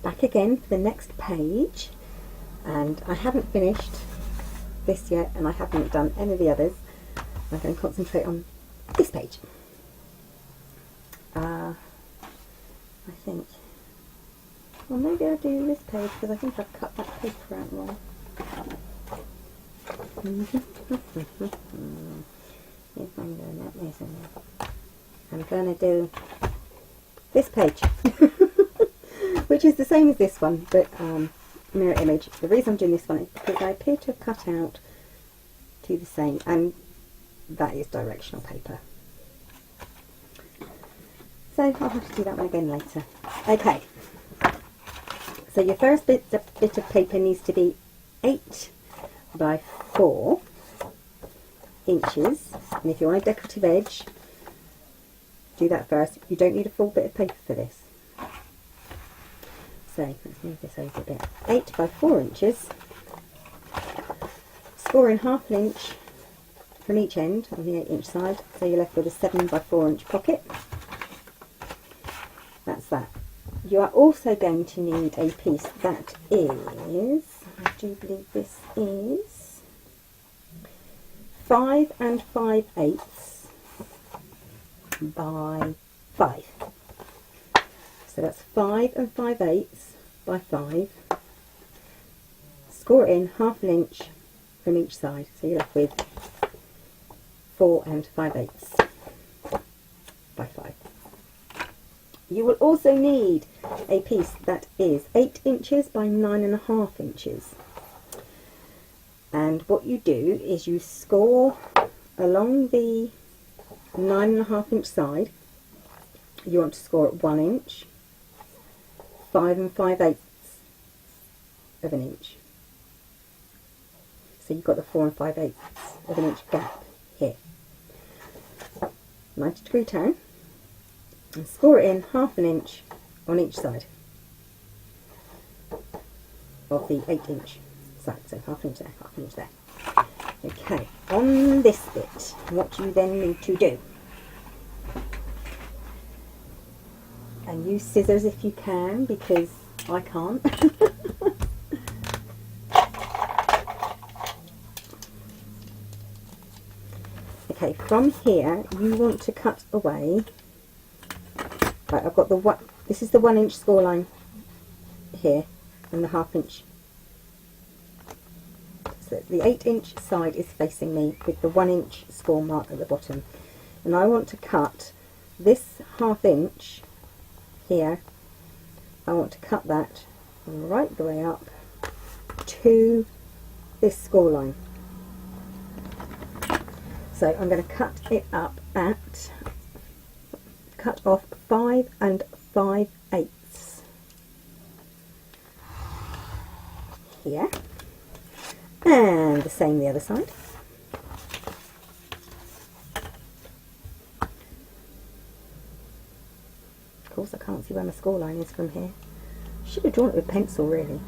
back again for the next page, and I haven't finished this yet, and I haven't done any of the others. I'm going to concentrate on this page. I think, well, maybe I'll do this page because I think I've cut that paper out wrong. I'm going to do this page, which is the same as this one, but mirror image. The reason I'm doing this one is because I appear to have cut out to the same, and that is directional paper. So I'll have to do that one again later. Okay, so your first bit of paper needs to be 8 by 4 inches, and if you want a decorative edge, do that first. You don't need a full bit of paper for this. So let's move this over a bit. 8 by 4 inches. Score in ½ inch from each end on the 8-inch side, so you're left with a 7 by 4 inch pocket. That's that. You are also going to need a piece that is, I do believe this is 5 5/8 by 5. So that's 5 5/8 by 5. Score it in ½ inch from each side, so you're left with 4 5/8 by 5. You will also need a piece that is 8 inches by 9.5 inches. And what you do is you score along the 9.5 inch side. You want to score at 1 inch, 5 5/8 of an inch. So you've got the 4 5/8 of an inch gap here. 90-degree turn, and score it in ½ inch on each side of the 8-inch side. So ½ inch there, ½ inch there. Okay, on this bit, what you then need to do, and use scissors if you can, because I can't. Okay, from here you want to cut away. Right, I've got the one. This is the 1 inch score line here, and the ½ inch. So the 8-inch side is facing me with the 1 inch score mark at the bottom, and I want to cut this ½ inch here. I want to cut that right the way up to this score line. So I'm going to cut it up at, cut off 5 5/8 here, and the same the other side. Of course I can't see where my score line is from here. Should have drawn it with pencil really.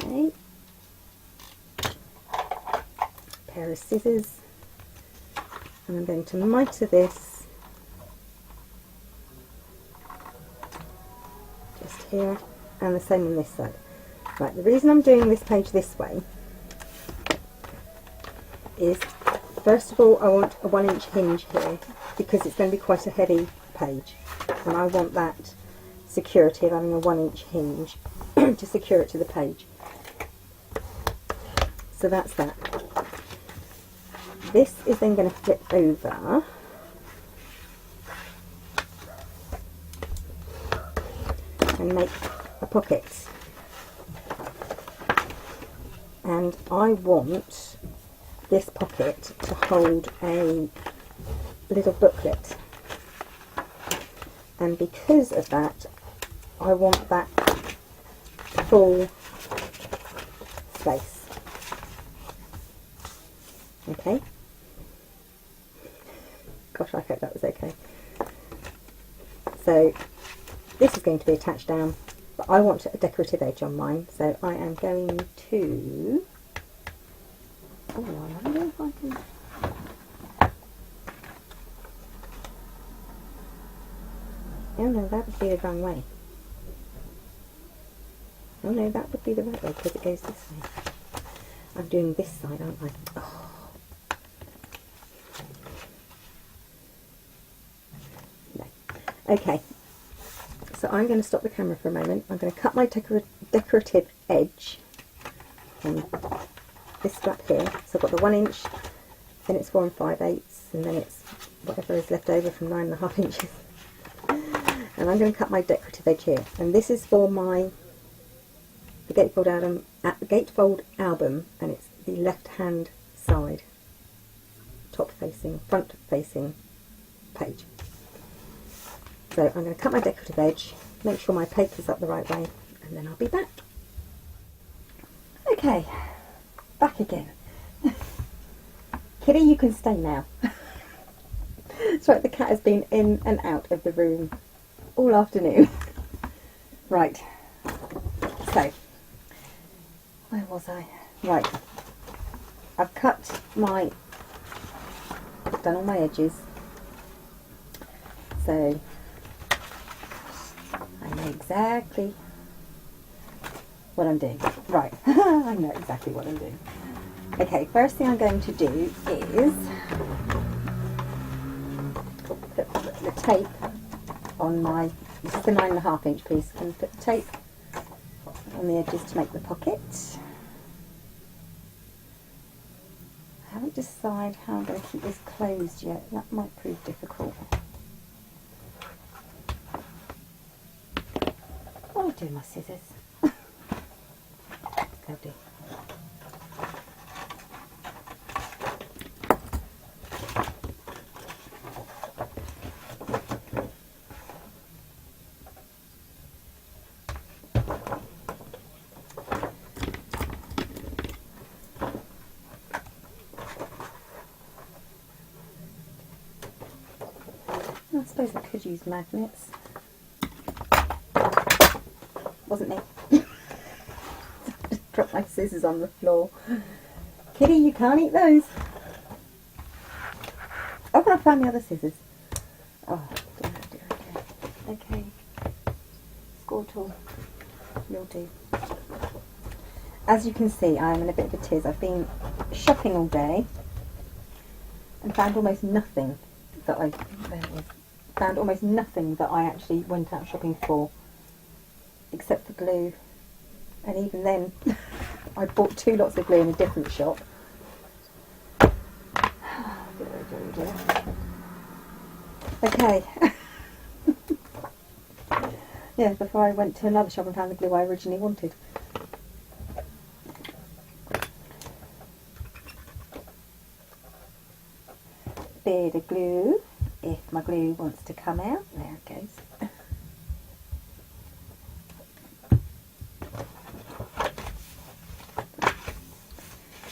Okay, pair of scissors, and I'm going to mitre this just here, and the same on this side. Right, the reason I'm doing this page this way is, first of all, I want a 1 inch hinge here because it's going to be quite a heavy page, and I want that security of having a 1 inch hinge to secure it to the page. So that's that. This is then going to flip over and make a pocket, and I want this pocket to hold a little booklet, and because of that I want that full space. Okay, gosh, I hope that was okay. So this is going to be attached down, but I want a decorative edge on mine, so I am going to, oh, I wonder if I can, no, that would be the wrong way. Oh no, that would be the right way because it goes this way. I'm doing this side, aren't I? Oh. No. Okay, so I'm going to stop the camera for a moment. I'm going to cut my decorative edge on this strap here. So I've got the 1 inch, then it's 4 5/8, and then it's whatever is left over from 9.5 inches. And I'm going to cut my decorative edge here. And this is for the gatefold album, and it's the left-hand side, front facing page. So I'm going to cut my decorative edge, make sure my paper's up the right way, and then I'll be back. Okay, back again. Kitty, you can stay now. That's right, the cat has been in and out of the room all afternoon. Right, so, where was I? Right, I've done all my edges, so I know exactly what I'm doing. Right, I know exactly what I'm doing. Okay, first thing I'm going to do is put the tape on this is the 9.5 inch piece, and put the tape on the edges to make the pocket. I haven't decided how I'm going to keep this closed yet. That might prove difficult. I'll do my scissors. They'll do. I suppose I could use magnets. Wasn't me. Just dropped my scissors on the floor. Kitty, you can't eat those. Oh, I found the other scissors. Oh, dear. Okay. Squirtle. You'll do. As you can see, I'm in a bit of a tiz. I've been shopping all day and found almost nothing that I actually went out shopping for, except for glue. And even then, I bought 2 lots of glue in a different shop. Okay. Yeah, before I went to another shop and found the glue I originally wanted. Bit of glue, if my glue wants to come out. There it goes.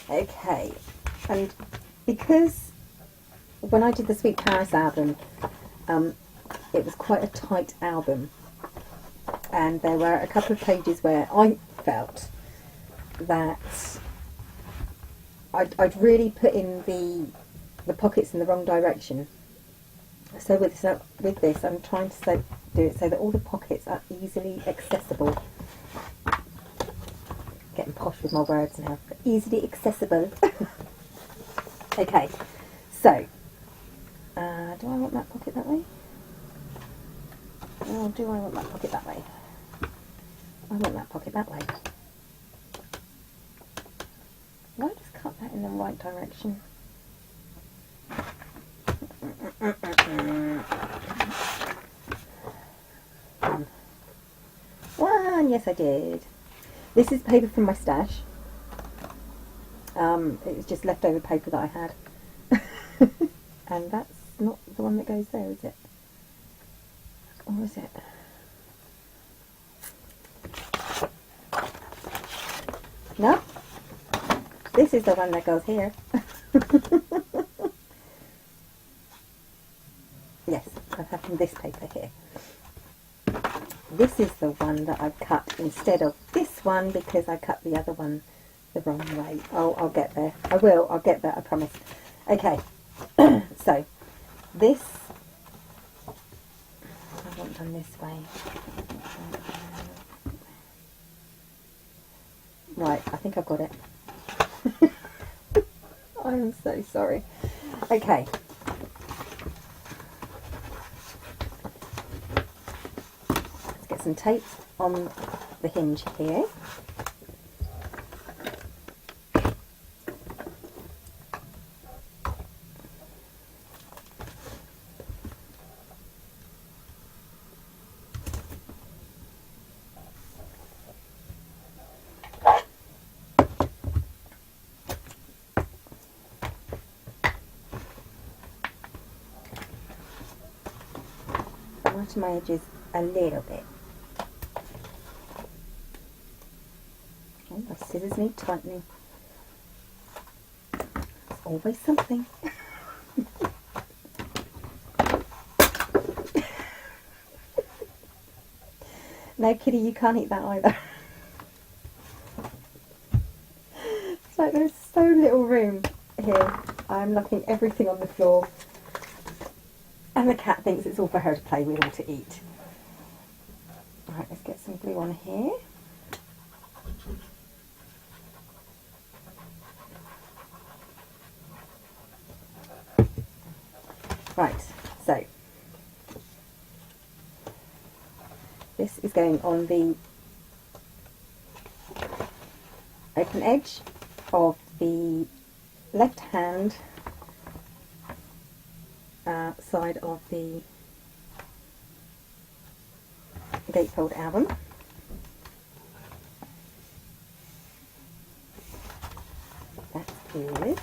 Okay, and because when I did the Sweet Paris album, it was quite a tight album, and there were a couple of pages where I felt that I'd really put in the pockets in the wrong direction. So with this, I'm trying to do it so that all the pockets are easily accessible. Getting posh with my words now. Easily accessible. Okay, so do I want that pocket that way? Or do I want that pocket that way? I want that pocket that way. Did I just cut that in the right direction? One, yes I did. This is paper from my stash. It was just leftover paper that I had. And that's not the one that goes there, is it? Or is it? No? This is the one that goes here. Yes, I'm having this paper here. This is the one that I've cut instead of this one because I cut the other one the wrong way. Oh, I'll get there. I'll get there, I promise. Okay, so this, I want done this way. Right, I think I've got it. I am so sorry. Okay. Let's get some tape on the hinge here. To my edges a little bit. Oh, my scissors need tightening. There's always something. No, Kitty, you can't eat that either. It's like there's so little room here. I'm knocking everything on the floor. And the cat thinks it's all for her to play with or to eat. Right, let's get some glue on here. Right, so this is going on the open edge of the left hand side of the gatefold album. That's good.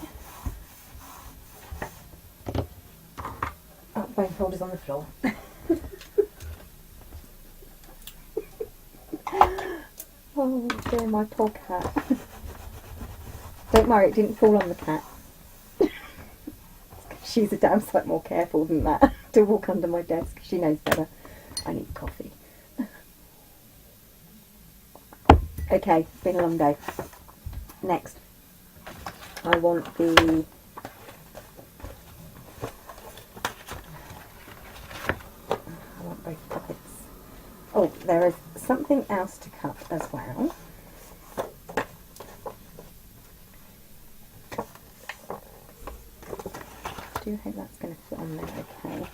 Oh, bone folder's on the floor. Oh dear, my poor cat. Don't worry, it didn't fall on the cat. She's a damn sight more careful than that to walk under my desk. She knows better. I need coffee. Okay, it's been a long day. Next, I want the both pockets. Oh, there is something else to cut as well. I do hope that's going to fit on there okay.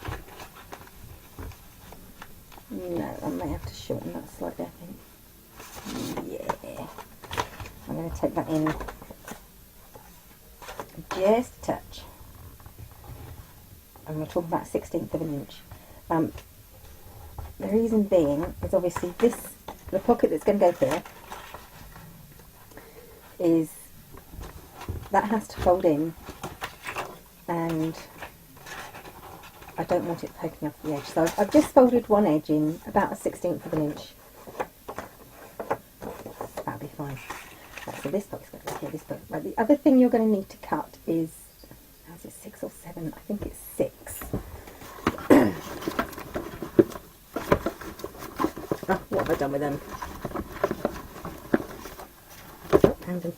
No, I may have to shorten that slightly, I think. Yeah. I'm going to take that in just a touch. I'm going to talk about 1/16 of an inch. The reason being is obviously the pocket that's going to go here is, that has to fold in, and I don't want it poking off the edge. So I've just folded one edge in about 1/16 of an inch. That'll be fine. Right, so this pocket's going to go here, this pocket. Right, the other thing you're going to need to cut is, is it 6 or 7? I think it's 6. Oh, what have I done with them? Oh, found them.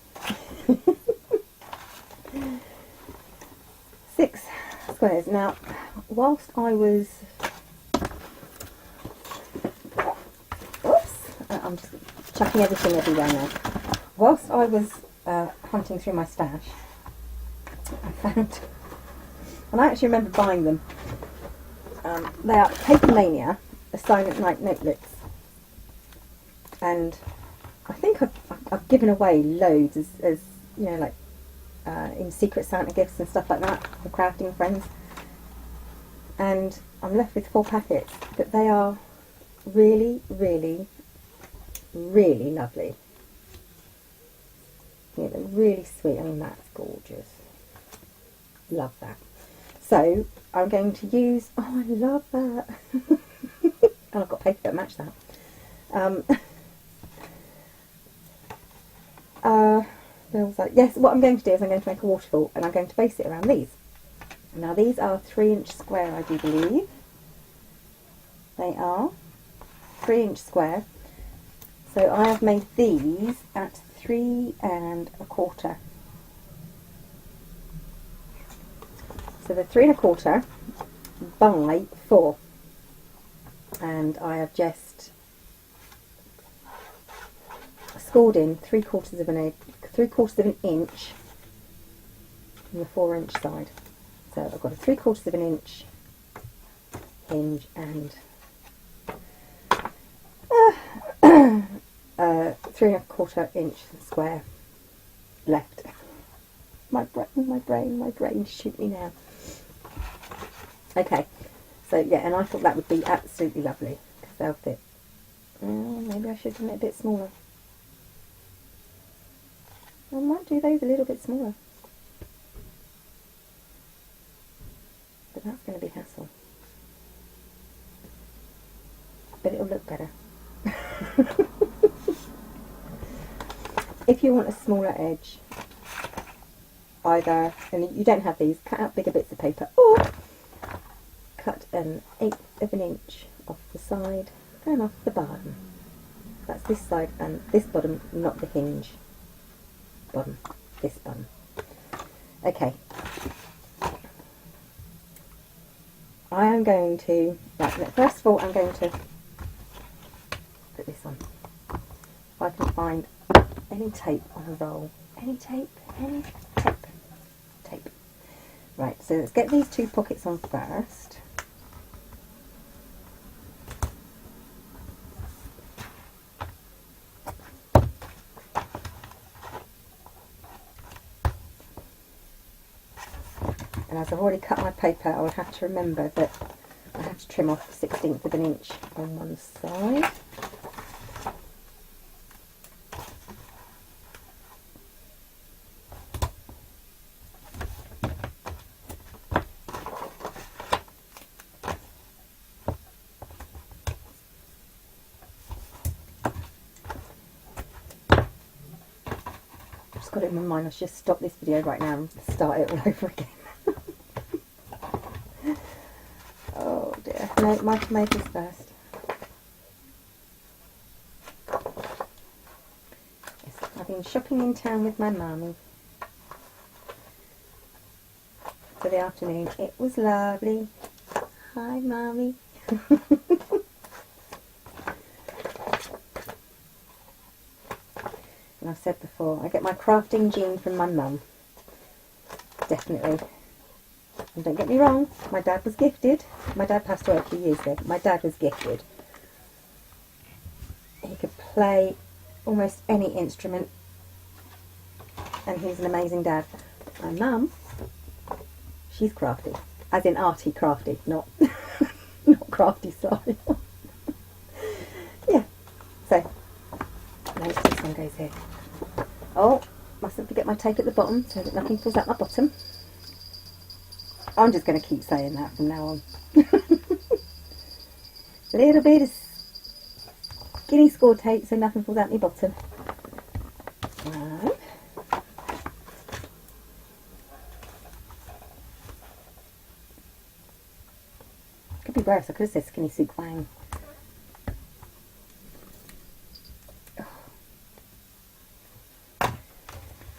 6 squares. Now, whilst I was... Oops! I'm just chucking everything everywhere now. Whilst I was hunting through my stash, I found... And I actually remember buying them. They are Paper Mania, the Silent Night notebooks. And I think I've given away loads as you know, like in Secret Santa gifts and stuff like that for crafting friends. And I'm left with 4 packets, but they are really, really, really lovely. Yeah, they're really sweet. I mean, that's gorgeous. Love that. So I'm going to use... Oh, I love that. And I've got paper that match that. Yes, what I'm going to do is I'm going to make a waterfall, and I'm going to base it around these. Now these are 3-inch square, I do believe. They are 3-inch square. So I have made these at 3 1/4. So they're 3 1/4 by 4. and I have just scored in 3/4 of an inch on the 4-inch side. So I've got a 3/4 of an inch hinge and 3¼ inch square left. My brain shoot me now. Okay, so yeah, and I thought that would be absolutely lovely because they'll fit. Maybe I should have done it a bit smaller. I might do those a little bit smaller, but that's going to be hassle. But it'll look better. If you want a smaller edge, either, and you don't have these, cut out bigger bits of paper, or cut an 1/8 of an inch off the side and off the bottom. That's this side and this bottom, not the hinge bottom, this bottom. Okay. I am going to, first of all I'm going to put this on. If I can find any tape on a roll. Any tape? Tape. Right, so let's get these 2 pockets on first. And as I've already cut my paper, I will have to remember that I have to trim off 1/16 of an inch on one side. Got it in my mind, I should just stop this video right now and start it all over again. Oh dear. No, my tomatoes first. Yes, I've been shopping in town with my mummy for the afternoon. It was lovely. Hi, mummy. And I've said before, I get my crafting gene from my mum. Definitely. And don't get me wrong, my dad was gifted. My dad passed away a few years ago, but my dad was gifted. He could play almost any instrument, and he's an amazing dad. But my mum, she's crafty. As in arty crafty, not, not crafty style. Yeah, so, most this one goes here. Oh, mustn't forget my tape at the bottom so that nothing falls out my bottom. I'm just going to keep saying that from now on. A little bit of skinny score tape so nothing falls out my bottom. Right. Could be worse, I could have said skinny soup wang.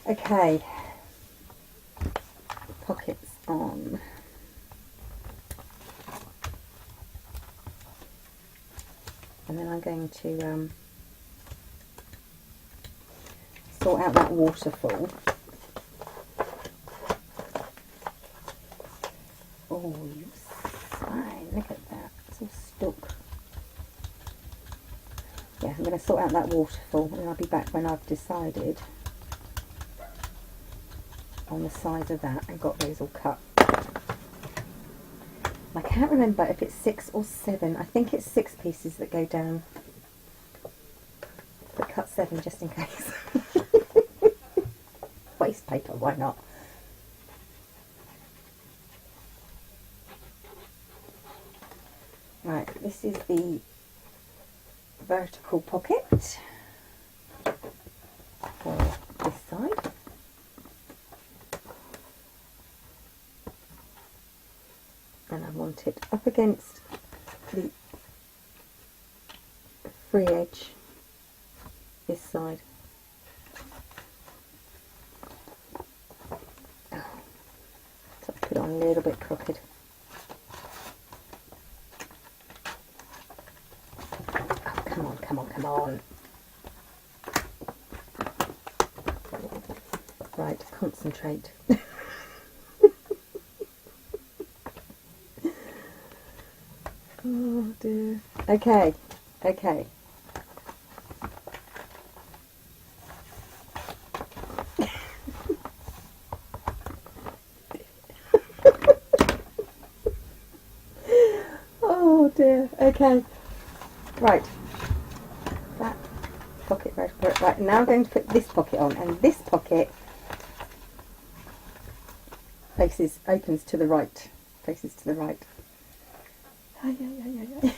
Okay, pockets on. And then I'm going to sort out that waterfall. Oh, you fine, look at that, it's all stuck. Yeah, I'm going to sort out that waterfall and I'll be back when I've decided on the size of that and got those all cut. I can't remember if it's 6 or 7. I think it's 6 pieces that go down, but cut 7 just in case. Waste paper, why not? Right, this is the vertical pocket for this side. And I want it up against the free edge this side. So I'll put it on a little bit crooked. on. Right, concentrate. Oh dear. Okay, okay. Oh dear. Okay. Right. That pocket very good. Right, now I'm going to put this pocket on, and this pocket opens to the right. Faces to the right. Ay, ay, ay, ay, ay.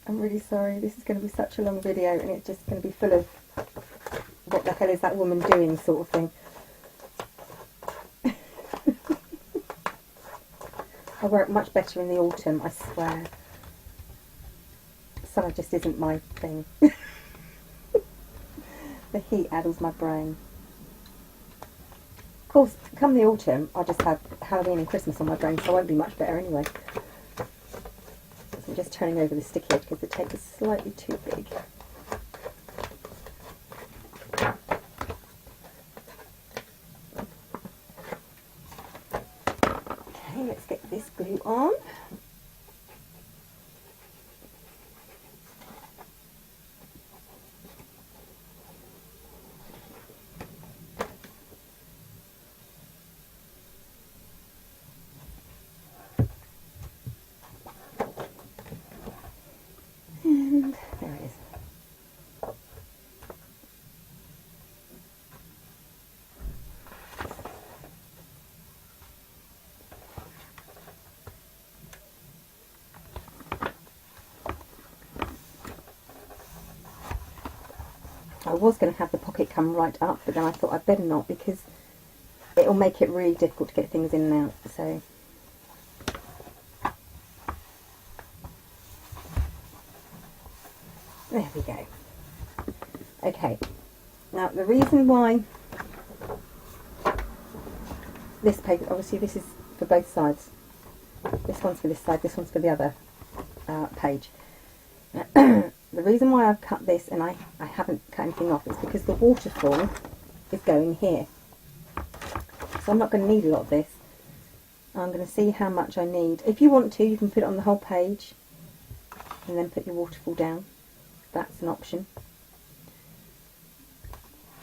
I'm really sorry, this is going to be such a long video and it's just going to be full of what the hell is that woman doing sort of thing. I work much better in the autumn, I swear. Summer just isn't my thing. The heat addles my brain. Of course, come the autumn, I'll just have Halloween and Christmas on my brain, so I won't be much better anyway. I'm just turning over the sticky edge because the tape is slightly too big. Okay, let's get this glue on. And there it is. I was going to have the pocket come right up, but then I thought I'd better not because it'll make it really difficult to get things in and out. So there we go. Okay, now the reason why this paper, obviously this is for both sides. This one's for this side, this one's for the other page. The reason why I've cut this and I haven't cut anything off is because the waterfall is going here. So I'm not going to need a lot of this. I'm going to see how much I need. If you want to, you can put it on the whole page and then put your waterfall down. That's an option.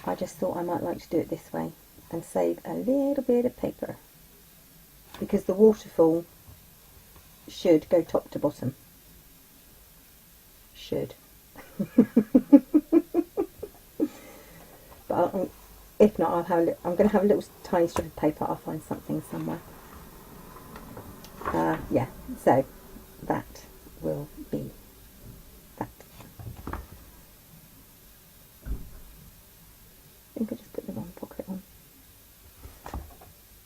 I just thought I might like to do it this way and save a little bit of paper, because the waterfall should go top to bottom. Should. But if not, I'll have I'm going to have a little tiny strip of paper. I'll find something somewhere. Yeah, so that will be that. I think I just put the wrong pocket on.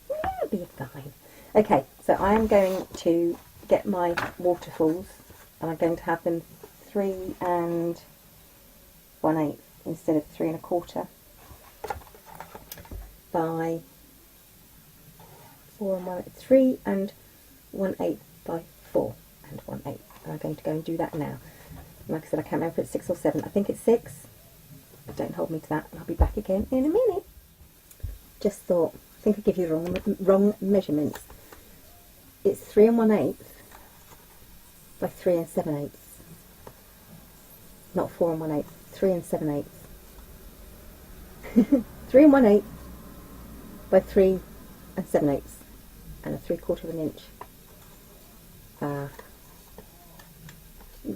That'll be fine. Okay, so I am going to get my waterfalls, and I'm going to have them 3 1/8 instead of 3 1/4 by 4 1/8, 3 1/8 by 4 1/8. And I'm going to go and do that now. Like I said, I can't remember if it's 6 or 7. I think it's 6. But don't hold me to that. I'll be back again in a minute. Just thought, I think I give you the wrong measurements. It's 3 1/8 by 3 7/8. Not 4 1/8, 3 7/8. 3 1/8 by 3 7/8, and a 3/4 inch.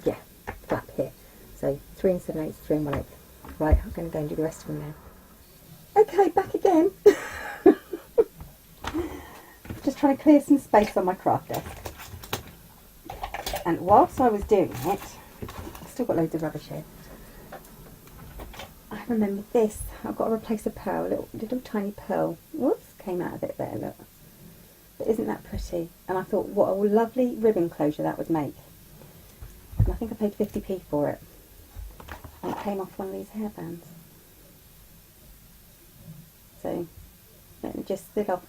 Yeah, flap here. So 3 7/8, 3 1/8. Right, I'm going to go and do the rest of them now. Okay, back again. Just trying to clear some space on my craft desk. And whilst I was doing it, I've still got loads of rubbish here. I remembered this. I've got to replace a pearl, little tiny pearl. Whoops, came out of it there, look. But isn't that pretty? And I thought, what a lovely ribbon closure that would make. And I think I paid 50p for it. And it came off one of these hairbands. So, let me just sit off.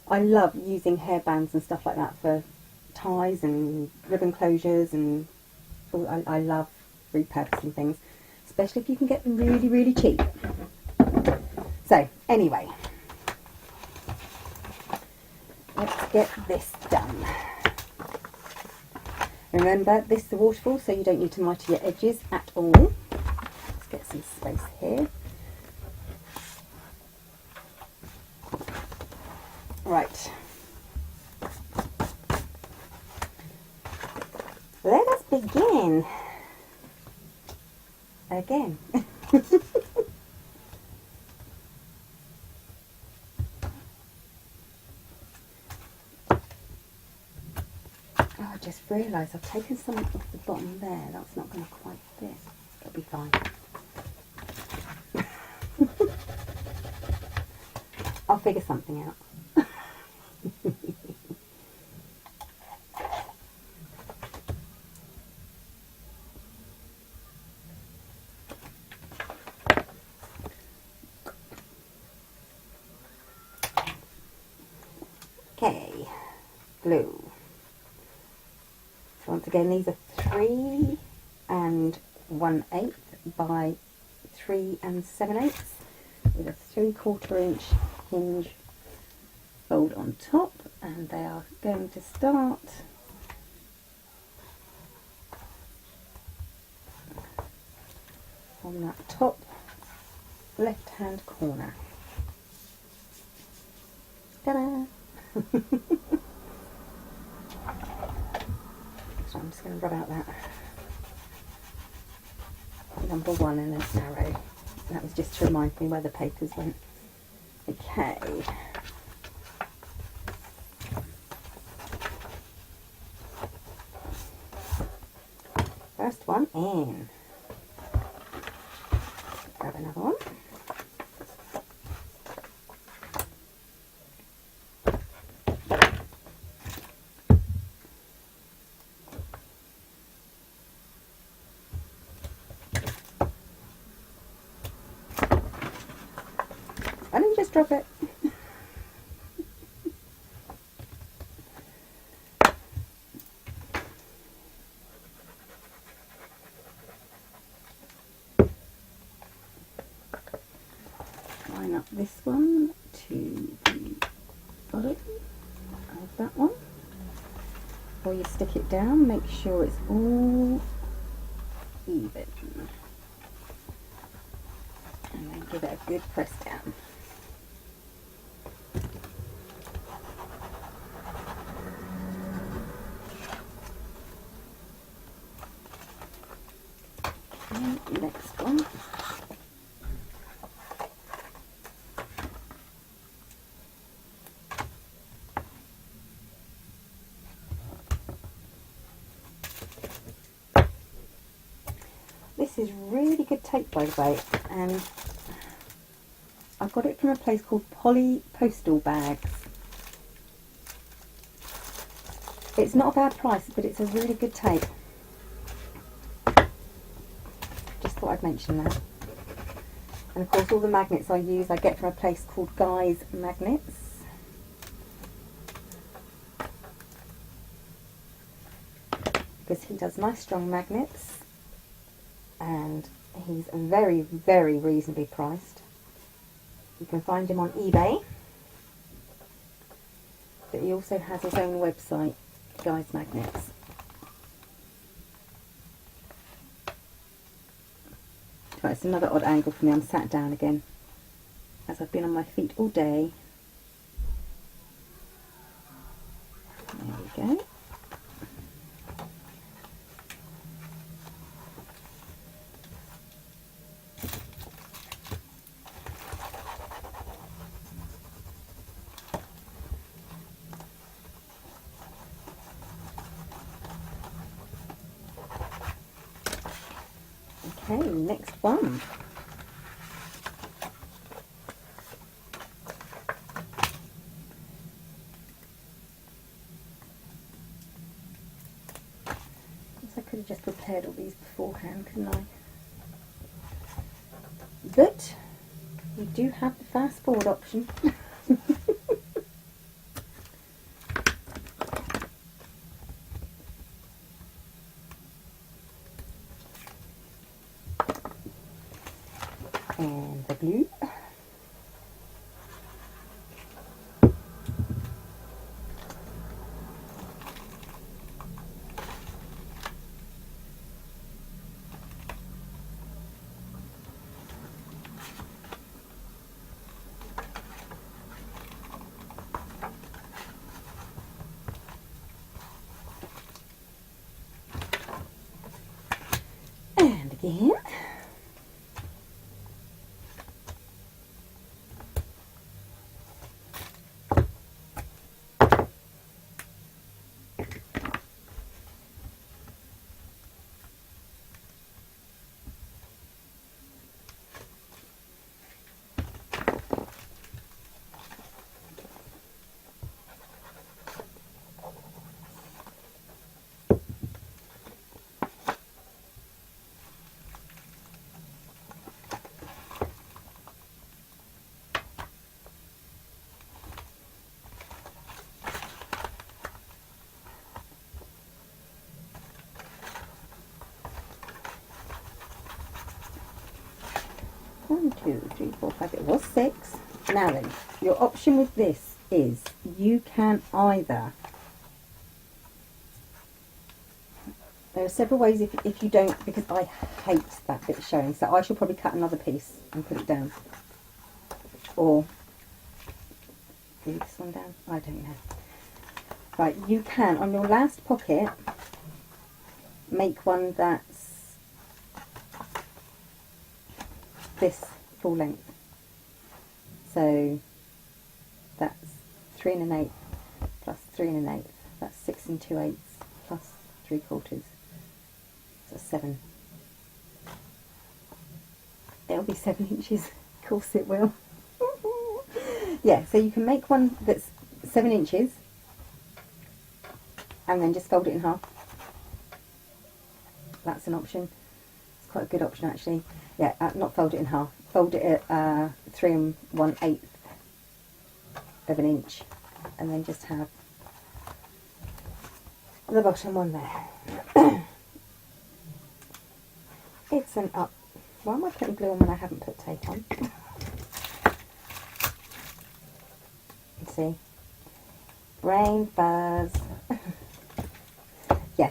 I love using hairbands and stuff like that for ties and ribbon closures, and I love repurposing things, especially if you can get them really, really cheap. So anyway, let's get this done. Remember, this is a waterfall, so you don't need to mitre your edges at all. Let's get some space here. Right. Let us begin. Again. I just realised I've taken something off the bottom there. That's not going to quite fit. It'll be fine. I'll figure something out. Okay, glue. So once again, these are 3 1/8 by 3 7/8 with a 3/4 inch hinge fold on top, and they are going to start on that top left hand corner. Ta-da! So I'm just going to rub out that number 1 and an arrow. That was just to remind me where the papers went. Okay. First one in. Grab another one. Why don't you just drop it? Line up this one to the bottom of that one. Before you stick it down, make sure it's all even. And then give it a good press down. Okay, next one. This is really good tape, by the way, and I got it from a place called Polly Postal Bags. It's not a bad price, but it's a really good tape. Just thought I'd mention that. And of course all the magnets I use I get from a place called Guy's Magnets. Because he does nice strong magnets. And he's very, very reasonably priced. You can find him on eBay, but he also has his own website, Guy's Magnets. Right, it's another odd angle for me. I'm sat down again, as I've been on my feet all day. There we go. Okay, next one. I could have just prepared all these beforehand, couldn't I? But you do have the fast forward option. the glue. And again. One, two, three, four, five. It was 6. Now then, your option with this is you can either, there are several ways if you don't, because I hate that bit showing, so I shall probably cut another piece and put it down. Or leave this one down, I don't know. Right, you can, on your last pocket, make one that's this full length. So that's 3 1/8 plus 3 1/8. That's 6 2/8 plus 3/4. So 7. It'll be 7 inches. Of course it will. Yeah, so you can make one that's 7 inches and then just fold it in half. That's an option. It's quite a good option actually. Yeah, not fold it in half. Fold it at 3 1/8 of an inch, and then just have the bottom one there. It's an up. Why am I putting glue on when I haven't put tape on? You see, brain fuzz. Yeah,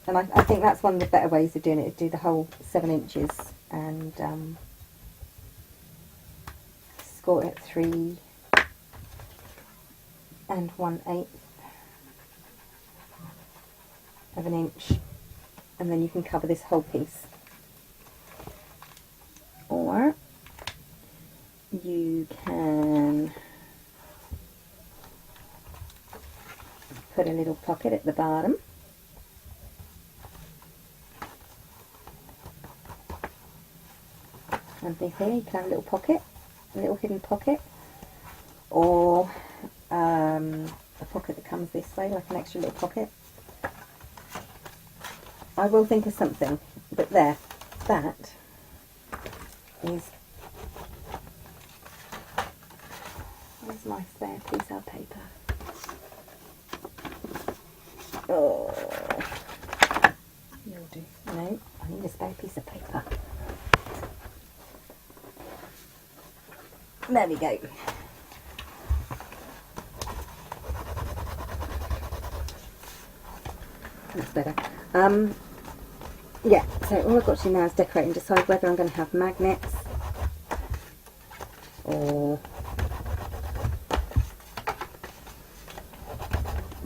and I think that's one of the better ways of doing it. Is do the whole 7 inches and score it at 3 1/8 of an inch, and then you can cover this whole piece. Or you can put a little pocket at the bottom. Underneath here you can have a little pocket, a little hidden pocket, or a pocket that comes this way, like an extra little pocket. I will think of something, but there, that is, where's my spare piece of paper? Oh, you'll do. No, I need a spare piece of paper. There we go. That's better. Yeah, so all I've got to do now is decorate and decide whether I'm going to have magnets or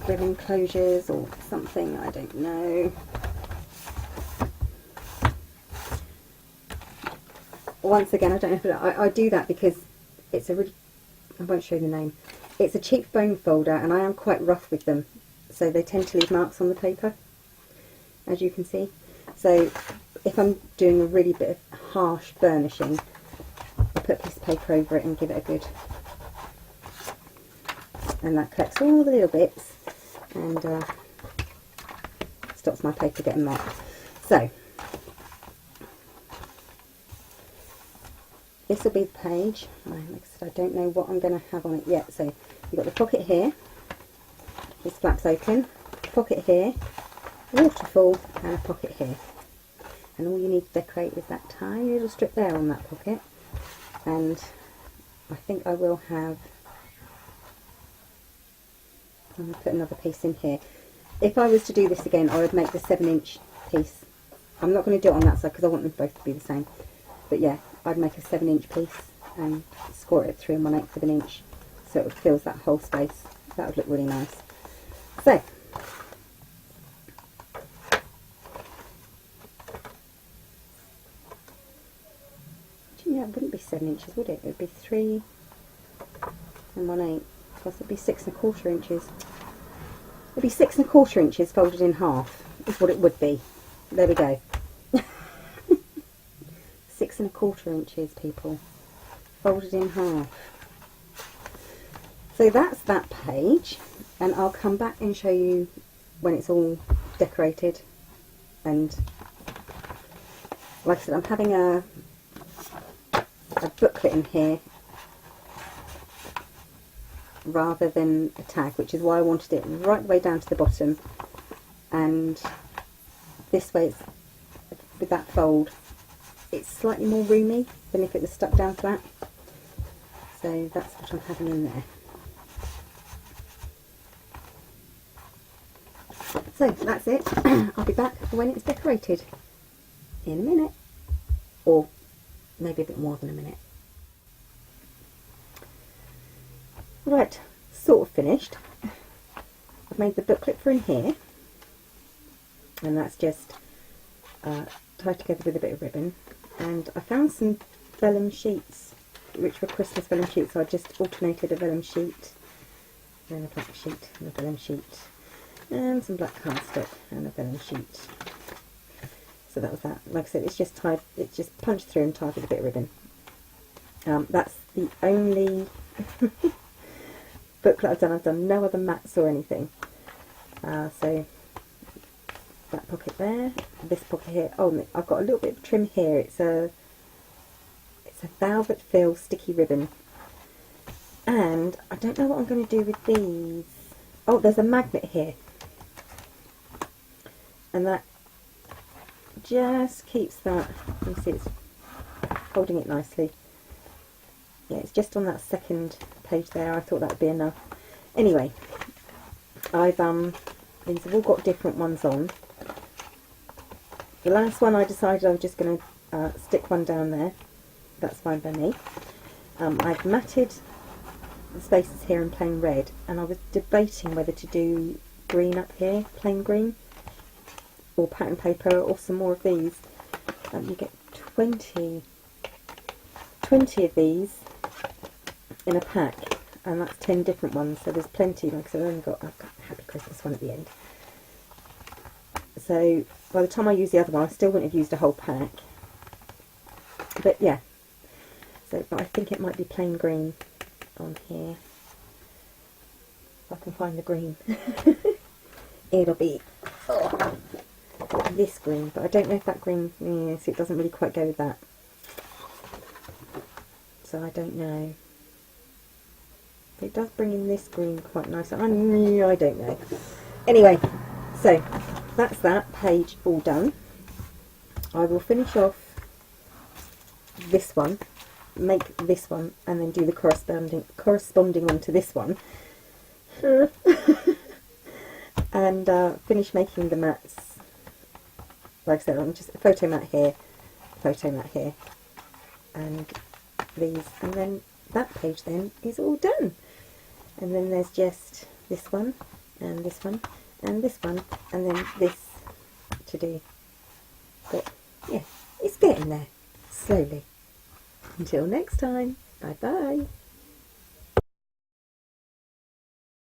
ribbon closures or something, I don't know. Once again, I don't know if I do that because it's a really, I won't show you the name. It's a cheap foam folder and I am quite rough with them, so they tend to leave marks on the paper, as you can see. So if I'm doing a really bit of harsh burnishing, I put a piece of paper over it and give it a good, and that collects all the little bits and stops my paper getting marked. So this will be the page. Like I said, I don't know what I'm going to have on it yet. So you've got the pocket here, this flaps open, pocket here, waterfall, and a pocket here. And all you need to decorate is that tiny little strip there on that pocket, and I think I will have, I'm going to put another piece in here. If I was to do this again, I would make the 7-inch piece. I'm not going to do it on that side because I want them both to be the same. But yeah, I'd make a 7-inch piece and score it at 3 1/8 of an inch, so it fills that whole space. That would look really nice. So, yeah, it wouldn't be 7 inches, would it? It would be 3 1/8, plus it'd be 6 1/4 inches. It'd be 6 1/4 inches folded in half, is what it would be. There we go. 6 1/4 inches, people, folded in half. So that's that page, and I'll come back and show you when it's all decorated. And like I said, I'm having a booklet in here rather than a tag, which is why I wanted it right the way down to the bottom, and this way it's, with that fold, it's slightly more roomy than if it was stuck down flat. So that's what I'm having in there. So that's it. I'll be back when it's decorated in a minute, or maybe a bit more than a minute. Right, sort of finished. I've made the booklet for in here, and that's just tied together with a bit of ribbon. And I found some vellum sheets, which were Christmas vellum sheets, so I just alternated a vellum sheet, then a black sheet, and a vellum sheet, and some black cardstock and a vellum sheet. So that was that. Like I said, it's just tied, it's just punched through and tied with a bit of ribbon. That's the only booklet I've done. I've done no other mats or anything. So that pocket there, this pocket here. Oh, I've got a little bit of trim here. It's a velvet fill sticky ribbon, and I don't know what I'm going to do with these. Oh, there's a magnet here, and that just keeps that. You can see it's holding it nicely. Yeah, it's just on that second page there. I thought that would be enough. Anyway, these have all got different ones on. The last one I decided I was just going to stick one down there. That's fine by me. I've matted the spaces here in plain red, and I was debating whether to do green up here, plain green, or pattern paper, or some more of these. You get 20 of these in a pack, and that's 10 different ones, so there's plenty. Like I said, I've got a Happy Christmas one at the end. So by the time I use the other one, I still wouldn't have used a whole pack. But yeah, so but I think it might be plain green on here. If I can find the green. It'll be this green, but I don't know if that green, yes, it doesn't really quite go with that. So I don't know. But it does bring in this green quite nice. I don't know. Anyway, so that's that page all done. I will finish off this one, make this one, and then do the corresponding one to this one. And finish making the mats. Like I said, I'm just a photo mat here, and these, and then that page then is all done. And then there's just this one, and this one, and this one, and then this to do. But yeah, it's getting there, slowly. Until next time, bye bye.